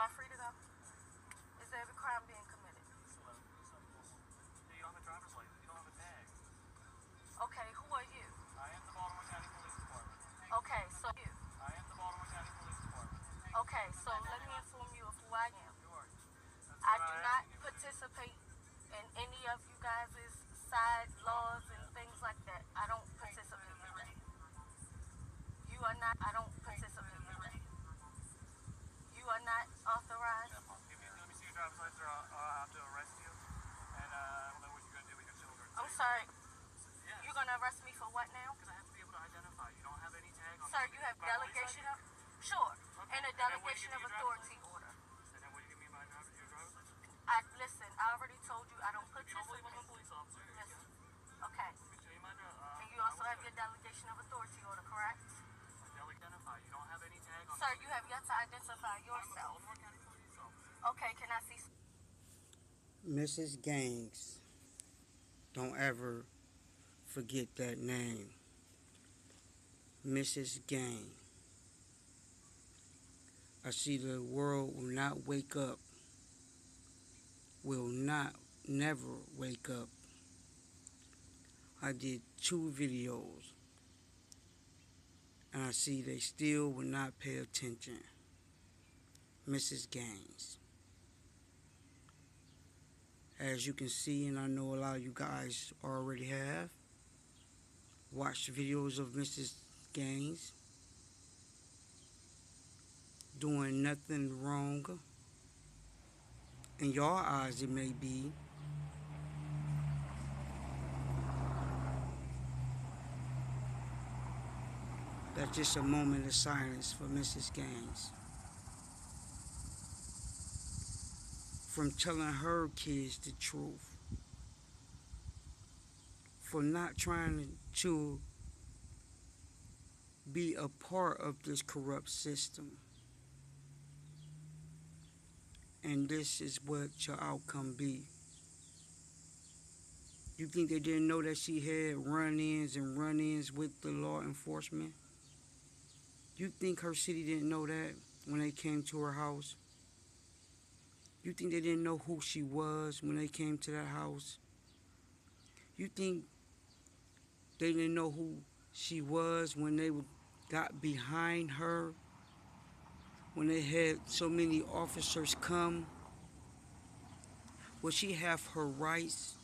I free to go? Is there a crime being committed? You don't have a driver's license. You don't have a tag. Okay, who are you? I am the Baltimore County Police Department. Okay, so you. I am the Baltimore County Police Department. Okay, so let me inform you of who I am. Sure. I do not participate in any of you guys' side laws and things like that. I don't participate in that. You are not, I don't participate in that. You are not authorized. Let me see your driver's license or I'll have to arrest you. And I don't know what you're going to do with your children. I'm sorry. Yes. You're going to arrest me for what now? Because I have to be able to identify. You don't have any tag on Sir, you have delegation of, sure, and a delegation of authority order. And then what do you mean by your driver's license? Listen, I already told you I don't You don't believe I'm a participate. police officer? Listen, okay. And you I also have your delegation of authority order, correct? identify. You don't have any tag on. Sir, you have yet to identify yourself. Baltimore County Police Officer. Okay, can I see? Mrs. Gaines. Don't ever forget that name. Mrs. Gaines. I see the world will not wake up. Will not, never wake up. I did 2 videos. And I see they still will not pay attention. Mrs. Gaines. As you can see, and I know a lot of you guys already have, watched videos of Mrs. Gaines doing nothing wrong. In your eyes, it may be. That's just a moment of silence for Mrs. Gaines. From telling her kids the truth. For not trying to be a part of this corrupt system. And this is what your outcome be. You think they didn't know that she had run-ins and run-ins with the law enforcement? You think her city didn't know that when they came to her house? You think they didn't know who she was when they came to that house? You think they didn't know who she was when they got behind her? When they had so many officers come? Will she have her rights?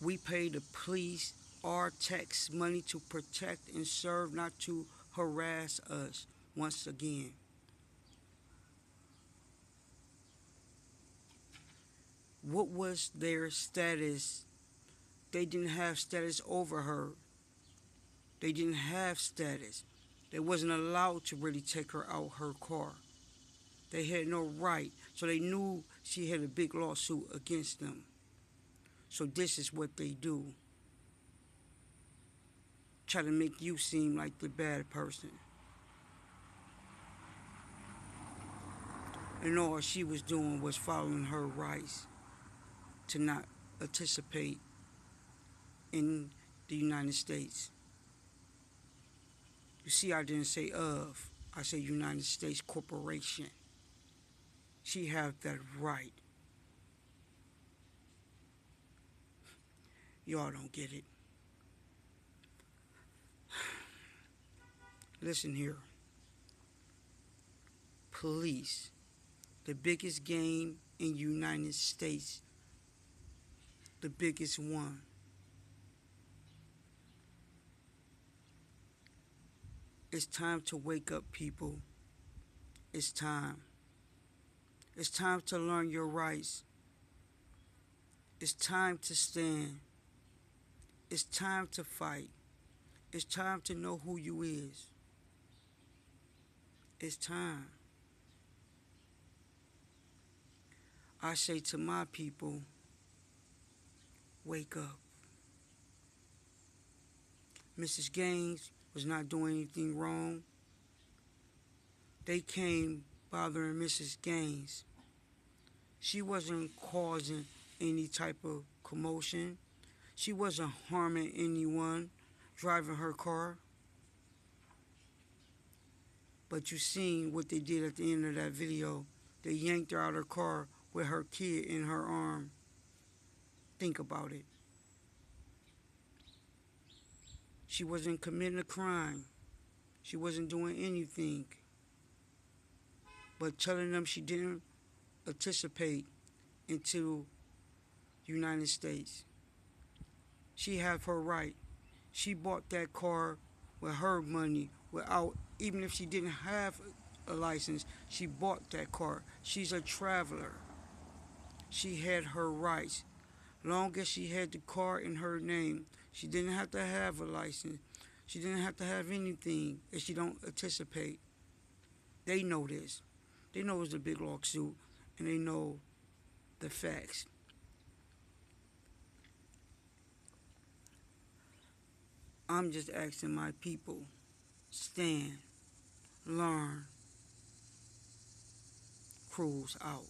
We pay the police our tax money to protect and serve, not to harass us once again. What was their status? They didn't have status over her. They didn't have status. They wasn't allowed to really take her out her car. They had no right, so they knew she had a big lawsuit against them. So this is what they do. Try to make you seem like the bad person. And all she was doing was following her rights to not participate in the United States. You see, I didn't say of. I said United States Corporation. She have that right. Y'all don't get it. Listen here. Police, the biggest game in United States, the biggest one. It's time to wake up, people. It's time. It's time to learn your rights. It's time to stand. It's time to fight. It's time to know who you is. It's time. I say to my people, wake up. Mrs. Gaines was not doing anything wrong. They came bothering Mrs. Gaines. She wasn't causing any type of commotion. She wasn't harming anyone driving her car. But you seen what they did at the end of that video. They yanked her out of her car with her kid in her arm. Think about it. She wasn't committing a crime. She wasn't doing anything but telling them she didn't participate into the United States. She have her right. She bought that car with her money without, even if she didn't have a license, she bought that car. She's a traveler. She had her rights. Long as she had the car in her name, she didn't have to have a license. She didn't have to have anything if she don't participate. They know this. They know it's a big lawsuit, and they know the facts. I'm just asking my people, stand, learn, cruise out.